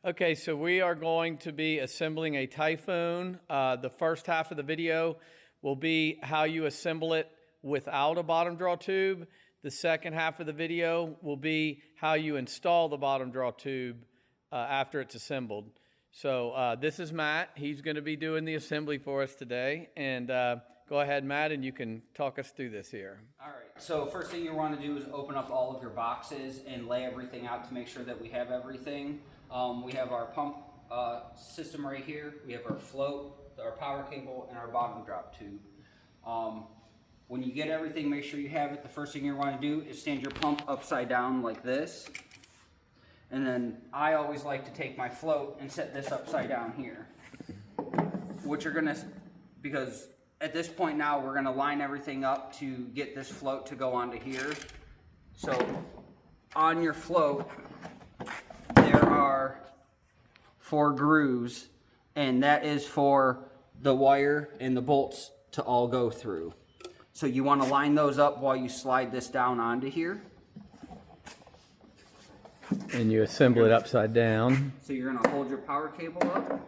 Okay, so we are going to be assembling a Typhoon. The first half of the video will be how you assemble it without a bottom draw tube. The second half of the video will be how you install the bottom draw tube after it's assembled. So this is Matt. He's going to be doing the assembly for us today. And go ahead, Matt, and you can talk us through this here. All right, so first thing you want to do is open up all of your boxes and lay everything out to make sure that we have everything. We have our pump system right here. We have our float, our power cable, and our bottom drop tube. When you get everything, make sure you have it. The first thing you want to do is stand your pump upside down like this. And then I always like to take my float and set this upside down here. What you're gonna, because at this point now we're gonna line everything up to get this float to go onto here. So on your float, there are 4 grooves, and that is for the wire and the bolts to all go through. So you want to line those up while you slide this down onto here. And you assemble it upside down. So you're going to hold your power cable up.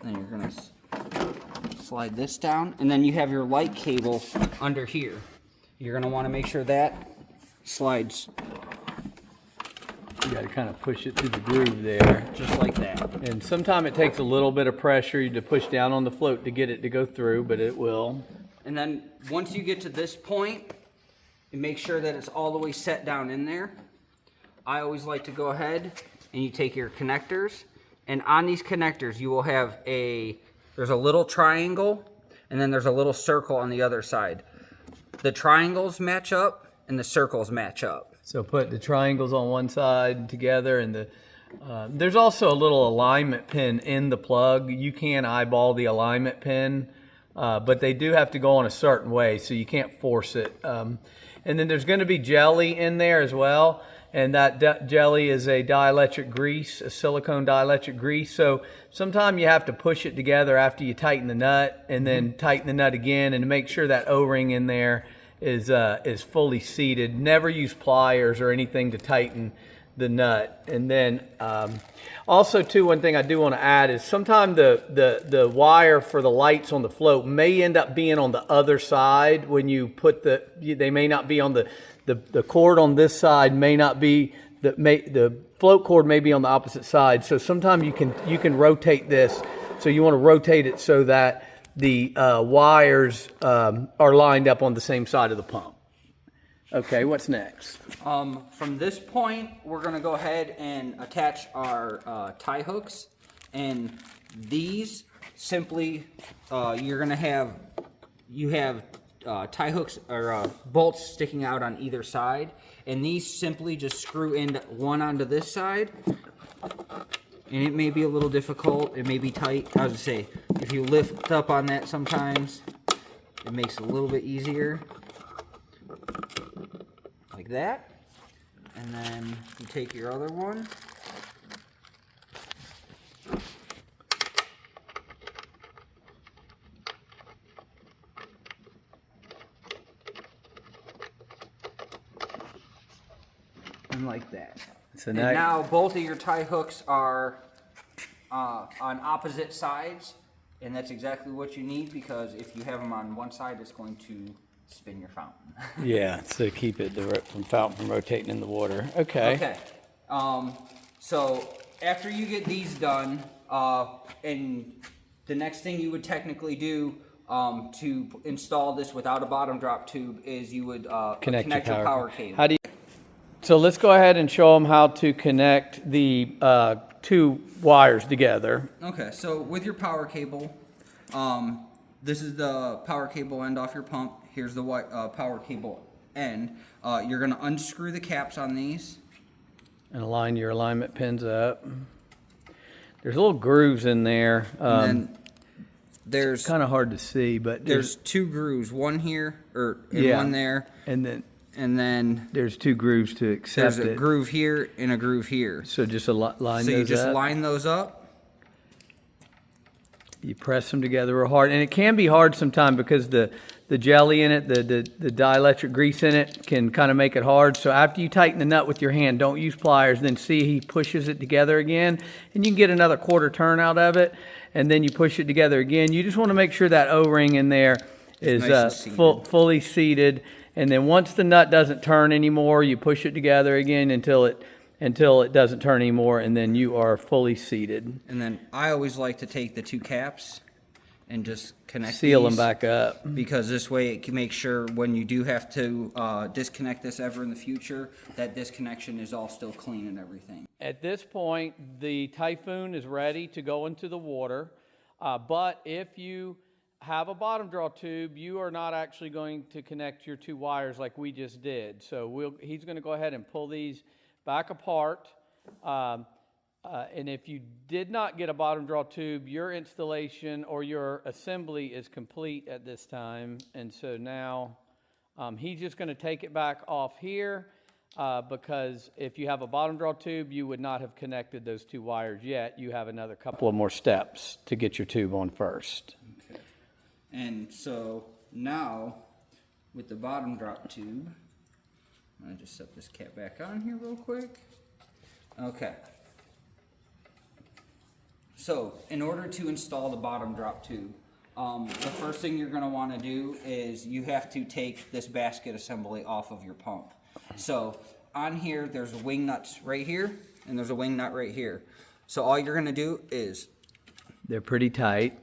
Then you're going to slide this down, and then you have your light cable under here. You're going to want to make sure that slides. You got to kind of push it through the groove there. Just like that. And sometimes it takes a little bit of pressure to push down on the float to get it to go through, but it will. And then once you get to this point, you make sure that it's all the way set down in there. I always like to go ahead and you take your connectors, and on these connectors you will have there's a little triangle, and then there's a little circle on the other side. The triangles match up and the circles match up. So put the triangles on one side together, and there's also a little alignment pin in the plug. You can eyeball the alignment pin, but they do have to go in a certain way, so you can't force it. And then there's going to be jelly in there as well, and that jelly is a dielectric grease, a silicone dielectric grease. So sometimes you have to push it together after you tighten the nut, and then tighten the nut again, and to make sure that O-ring in there is fully seated. Never use pliers or anything to tighten the nut. And then also too, one thing I do want to add is sometimes the wire for the lights on the float may end up being on the other side when you put they may not be on the cord on this side, may not be the float cord may be on the opposite side. So sometimes you can rotate this. So you want to rotate it so that the wires are lined up on the same side of the pump. Okay, what's next? From this point, we're going to go ahead and attach our tie hooks. And these simply, you're going to have, tie hooks or bolts sticking out on either side. And these simply just screw in one onto this side. And it may be a little difficult, it may be tight. I was gonna say, if you lift up on that sometimes, it makes it a little bit easier. Like that. And then you take your other one. And like that. So and now both of your tie hooks are on opposite sides, and that's exactly what you need, because if you have them on one side, it's going to spin your fountain. Yeah, to keep it from rotating in the water. Okay. Okay. So after you get these done, and the next thing you would technically do to install this without a bottom drop tube is you would connect your power cable. So let's go ahead and show them how to connect the 2 wires together. Okay, so with your power cable, this is the power cable end off your pump. Here's the power cable end. You're going to unscrew the caps on these. And align your alignment pins up. There's little grooves in there. And then there's kind of hard to see, but there's 2 grooves, one here and one there. And then there's 2 grooves to accept it. There's a groove here and a groove here. So just line those up. So you just line those up. You press them together real hard. And it can be hard sometimes because the the jelly in it, the dielectric grease in it can kind of make it hard. So after you tighten the nut with your hand, don't use pliers, then see he pushes it together again, and you can get another quarter turn out of it, and then you push it together again. You just want to make sure that O-ring in there is Nice and fully seated, and then once the nut doesn't turn anymore, you push it together again until it doesn't turn anymore, and then you are fully seated. And then I always like to take the two caps and just connect Seal these, them back up. because this way it can make sure when you do have to disconnect this ever in the future, that this connection is all still clean and everything. At this point, the Typhoon is ready to go into the water, but if you have a bottom draw tube, you are not actually going to connect your two wires like we just did. So he's going to go ahead and pull these back apart. And if you did not get a bottom draw tube, your installation or your assembly is complete at this time. And so now he's just going to take it back off here because if you have a bottom draw tube, you would not have connected those two wires yet. You have another couple of more steps to get your tube on first. Okay. And so now with the bottom drop tube, I'm going to just set this cap back on here real quick. Okay. So, in order to install the bottom drop tube, the first thing you're going to want to do is you have to take this basket assembly off of your pump. So, on here, there's wing nuts right here, and there's a wing nut right here. So, all you're going to do is... They're pretty tight.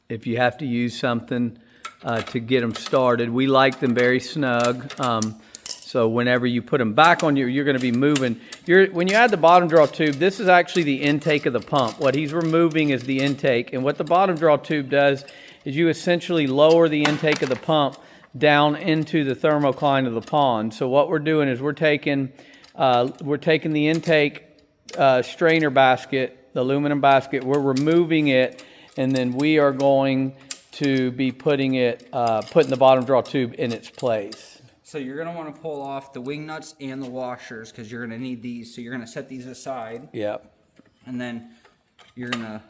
If you have to use something to get them started, we like them very snug. So whenever you put them back on you're going to be moving. When you add the bottom draw tube, this is actually the intake of the pump. What he's removing is the intake. And what the bottom draw tube does is you essentially lower the intake of the pump down into the thermocline of the pond. So what we're doing is we're taking the intake strainer basket, the aluminum basket, we're removing it, and then we are going to be putting the bottom draw tube in its place. So you're going to want to pull off the wing nuts and the washers because you're going to need these. So you're going to set these aside. Yep. And then you're going to...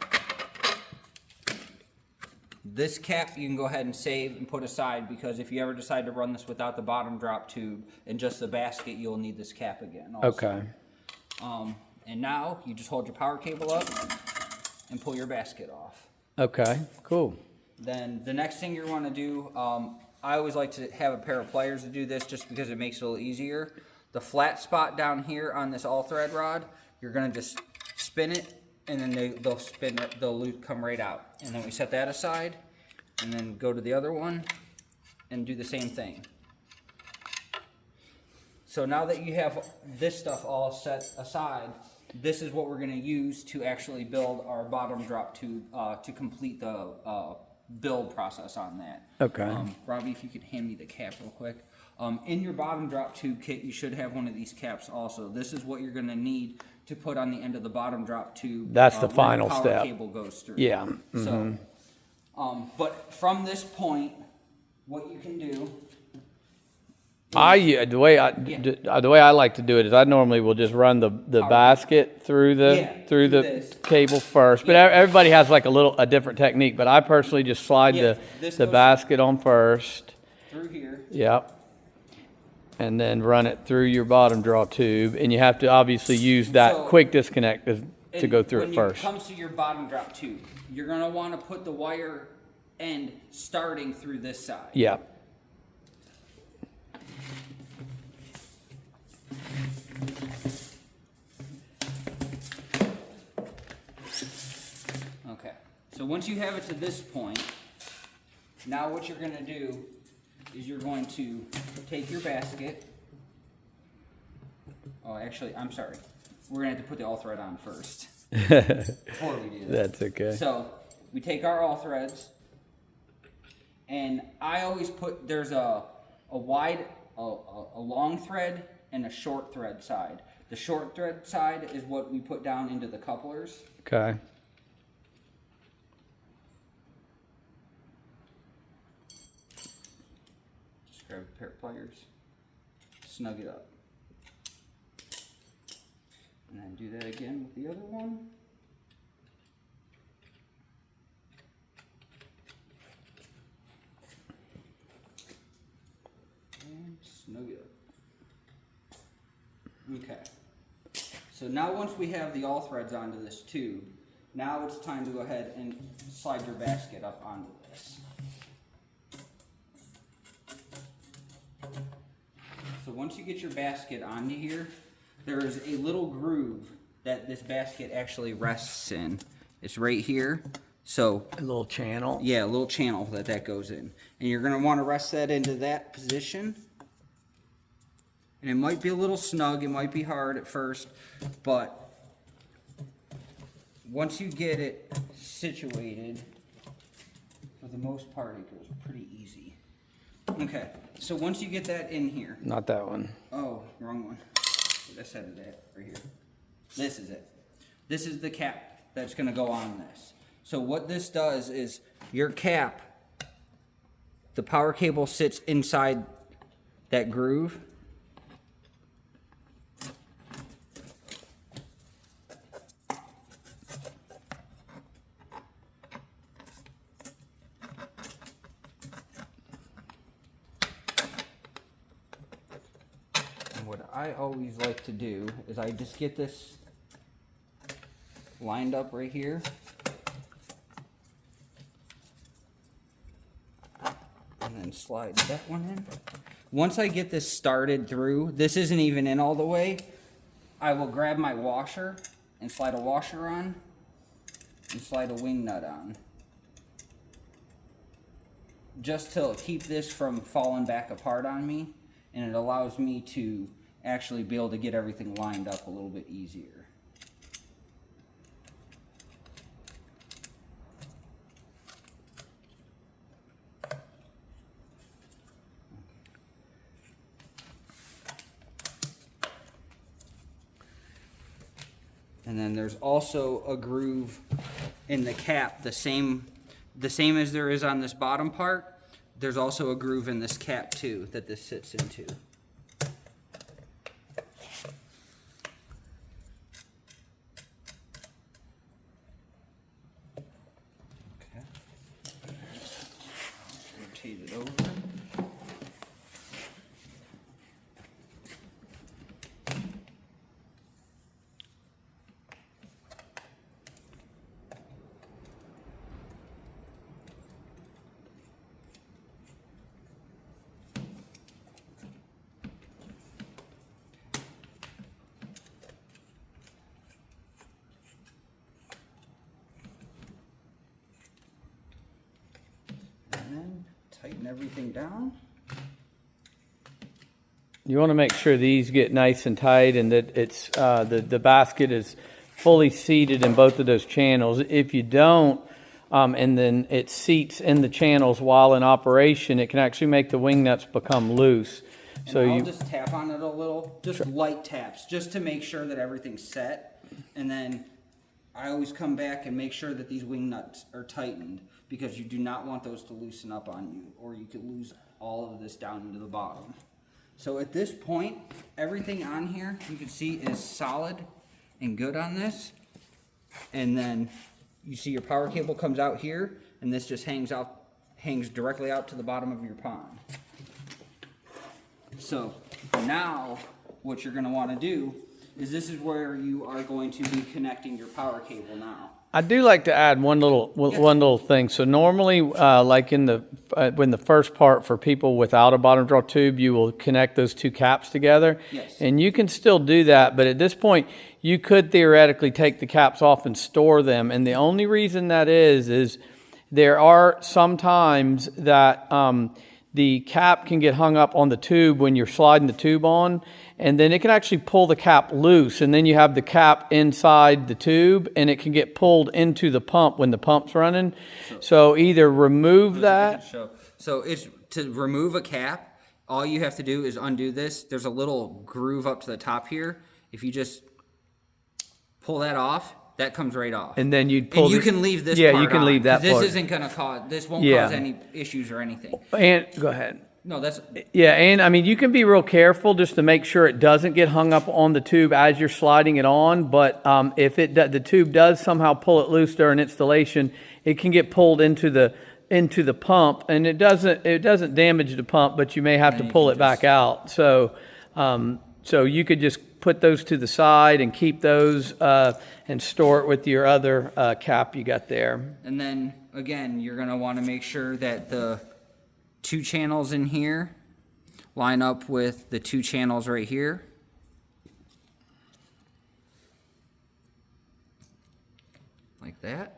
This cap you can go ahead and save and put aside because if you ever decide to run this without the bottom drop tube and just the basket, you'll need this cap again also. Okay. And now you just hold your power cable up and pull your basket off. Okay, cool. Then the next thing you want to do... I always like to have a pair of pliers to do this just because it makes it a little easier. The flat spot down here on this all-thread rod, you're going to just spin it, and then they'll come right out. And then we set that aside, and then go to the other one, and do the same thing. So now that you have this stuff all set aside, this is what we're going to use to actually build our bottom drop tube to complete the build process on that. Okay. Robbie, if you could hand me the cap real quick. In your bottom drop tube kit, you should have one of these caps also. This is what you're going to need to put on the end of the bottom drop tube. That's the where final power step. Cable goes through. Yeah. Mm-hmm. So, but from this point, what you can do. The way I like to do it is I normally will just run the basket through the cable first. But everybody has like a different technique. But I personally just slide the basket on first. Through here. Yep. And then run it through your bottom draw tube, and you have to obviously use that quick disconnect to go through it first. When it comes to your bottom drop tube, you're going to want to put the wire end starting through this side. Yep. Okay, so once you have it to this point, now what you're going to do is you're going to take your basket. Oh, actually, I'm sorry. We're going to have to put the all thread on first before we do that. That's okay. So we take our all threads, and I always put, there's a long thread and a short thread side. The short thread side is what we put down into the couplers. Okay. Just grab a pair of pliers, snug it up. And then do that again with the other one. Okay. So now once we have the all threads onto this tube, now it's time to go ahead and slide your basket up onto this. So once you get your basket onto here, there is a little groove that this basket actually rests in. It's right here. So A little channel. yeah, a little channel that goes in. And you're gonna wanna rest that into that position. And it might be a little snug, it might be hard at first, but once you get it situated, for the most part, it goes pretty easy. Okay, so once you get that in here, Not that one. oh, wrong one. I said that right here. This is it. This is the cap that's gonna go on this. So what this does is your cap, the power cable sits inside that groove. And what I always like to do is I just get this lined up right here. And then slide that one in. Once I get this started through, this isn't even in all the way, I will grab my washer and slide a washer on and slide a wing nut on. Just to keep this from falling back apart on me, and it allows me to actually be able to get everything lined up a little bit easier. And then there's also a groove in the cap, the same as there is on this bottom part. There's also a groove in this cap too that this sits into. Okay. Rotate it over. And then tighten everything down. You want to make sure these get nice and tight and that it's the basket is fully seated in both of those channels. If you don't, and then it seats in the channels while in operation, it can actually make the wing nuts become loose. So I'll just tap on it a little, just light taps, just to make sure that everything's set. And then I always come back and make sure that these wing nuts are tightened, because you do not want those to loosen up on you, or you could lose all of this down into the bottom. So at this point, everything on here you can see is solid and good on this. And then you see your power cable comes out here, and this just hangs directly out to the bottom of your pond. So now what you're going to want to do is this is where you are going to be connecting your power cable now. I do like to add one little thing. So normally, like in the first part for people without a bottom draw tube, you will connect those two caps together. Yes. And you can still do that, but at this point, you could theoretically take the caps off and store them. And the only reason that is there are some times that the cap can get hung up on the tube when you're sliding the tube on, and then it can actually pull the cap loose, and then you have the cap inside the tube, and it can get pulled into the pump when the pump's running. So either remove that. So it's to remove a cap, all you have to do is undo this. There's a little groove up to the top here. If you just pull that off, that comes right off. And then you'd pull. And you can leave this Yeah, part you can on, leave that 'cause part. This isn't going to cause, this won't Yeah. cause any issues or anything. And go ahead. No, that's, Yeah, and I mean, you can be real careful just to make sure it doesn't get hung up on the tube as you're sliding it on. But if the tube does somehow pull it loose during installation, it can get pulled into the pump, and it doesn't damage the pump, but you may have to pull it back out. So you could just put those to the side and keep those and store it with your other cap you got there. And then again, you're going to want to make sure that the 2 channels in here line up with the 2 channels right here. Like that.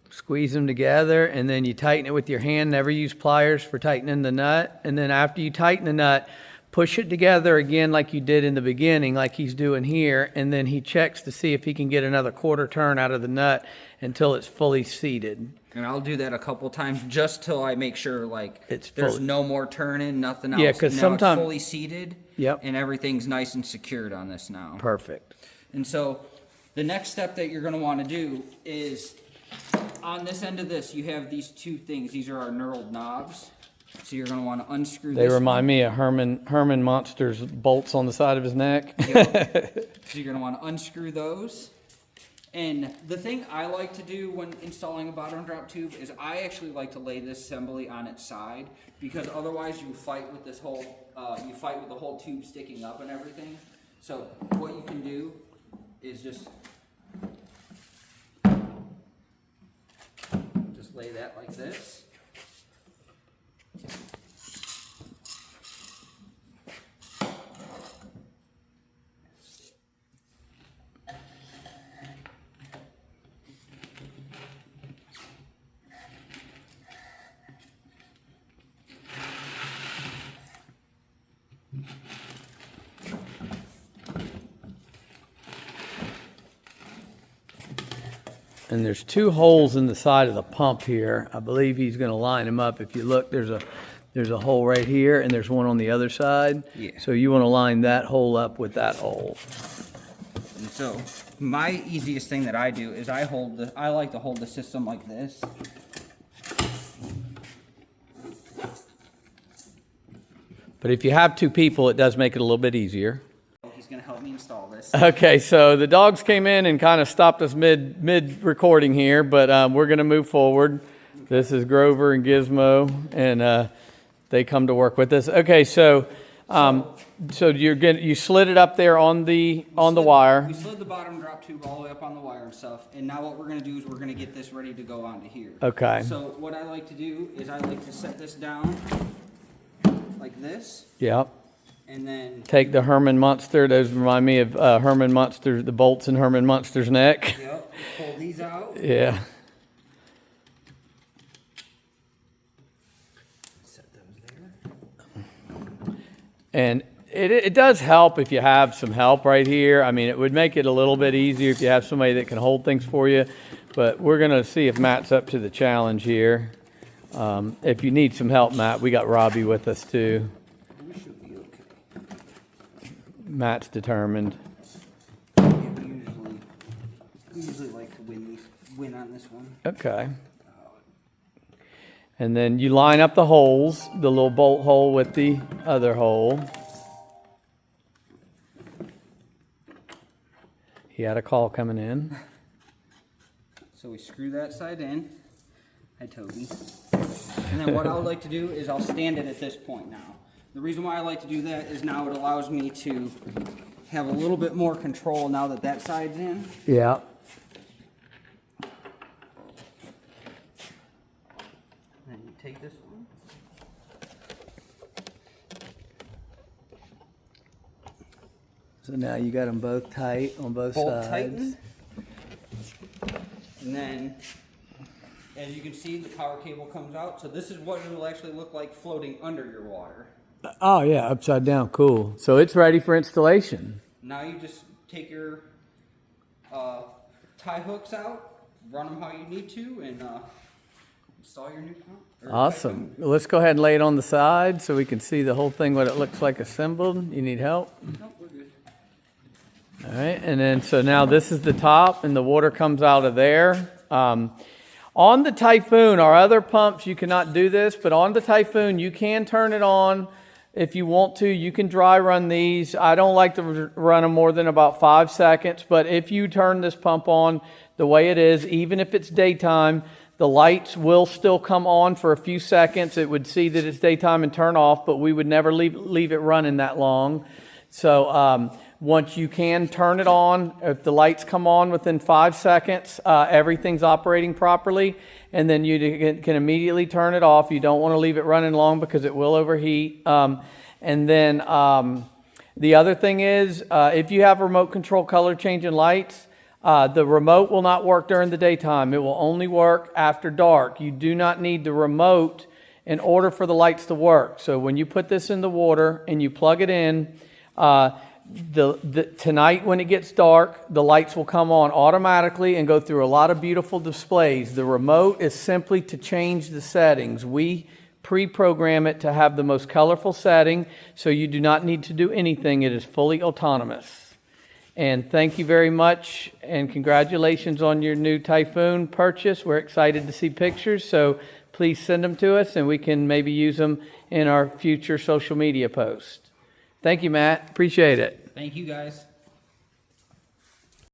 Squeeze them together, and then you tighten it with your hand. Never use pliers for tightening the nut. And then after you tighten the nut, push it together again like you did in the beginning, like he's doing here. And then he checks to see if he can get another quarter turn out of the nut until it's fully seated. And I'll do that a couple times just till I make sure like It's there's fully- no more turning, nothing else. Yeah, 'cause Now sometime- it's fully seated. Yep. And everything's nice and secured on this now. Perfect. And so the next step that you're going to want to do is on this end of this, you have these 2 things. These are our knurled knobs. So you're going to want to unscrew They this remind me of Herman Monster's bolts on the side of his neck. So you're going to want to unscrew those. And the thing I like to do when installing a bottom drop tube is I actually like to lay this assembly on its side, because otherwise you fight with this whole, you fight with the whole tube sticking up and everything. So what you can do is just lay that like this. And there's 2 holes in the side of the pump here. I believe he's going to line them up. If you look, there's a hole right here, and there's one on the other side. Yeah. So you want to line that hole up with that hole. And so my easiest thing that I do is I like to hold the system like this. But if you have 2 people, it does make it a little bit easier. He's going to help me install this. Okay, so the dogs came in and kind of stopped us mid recording here, but we're going to move forward. This is Grover and Gizmo, and they come to work with us. Okay, so you slid it up there on the wire. We slid the bottom drop tube all the way up on the wire and stuff, and now what we're going to do is we're going to get this ready to go onto here. Okay. So what I like to do is I like to set this down like this, Yep. and then Take the Herman Munster. Those remind me of Herman Munster, the bolts in Herman Munster's neck. pull these out. Yeah. Set those there. And it does help if you have some help right here. I mean, it would make it a little bit easier if you have somebody that can hold things for you. But we're going to see if Matt's up to the challenge here. If you need some help, Matt, we got Robbie with us too. We should be okay. Matt's determined. Yeah, we usually like to win on this one. Okay. And then you line up the holes, the little bolt hole with the other hole. He had a call coming in. So we screw that side in. Hi, Toby. And then what I would like to do is I'll stand it at this point now. The reason why I like to do that is now it allows me to have a little bit more control now that that side's in. Yeah. Then you take this one. So now you got them both tight on both Bolt sides. tighten. And then, as you can see, the power cable comes out. So this is what it will actually look like floating under your water. Oh yeah, upside down, cool. So it's ready for installation. Now you just take your tie hooks out, run them how you need to, and install your new pump. Awesome. Let's go ahead and lay it on the side so we can see the whole thing, what it looks like assembled. You need help? Nope, we're good. All right, and then so now this is the top and the water comes out of there. On the Typhoon, our other pumps, you cannot do this, but on the Typhoon, you can turn it on if you want to. You can dry run these. I don't like to run them more than about 5 seconds, but if you turn this pump on the way it is, even if it's daytime, the lights will still come on for a few seconds. It would see that it's daytime and turn off, but we would never leave it running that long. So, Once you can turn it on, if the lights come on within 5 seconds, everything's operating properly, and then you can immediately turn it off. You don't want to leave it running long because it will overheat. And then the other thing is, if you have remote control color changing lights, the remote will not work during the daytime. It will only work after dark. You do not need the remote in order for the lights to work. So when you put this in the water and you plug it in, tonight when it gets dark, the lights will come on automatically and go through a lot of beautiful displays. The remote is simply to change the settings. We pre-program it to have the most colorful setting, so you do not need to do anything. It is fully autonomous. And thank you very much, and congratulations on your new Typhoon purchase. We're excited to see pictures, so please send them to us and we can maybe use them in our future social media posts. Thank you, Matt. Appreciate it. Thank you, guys.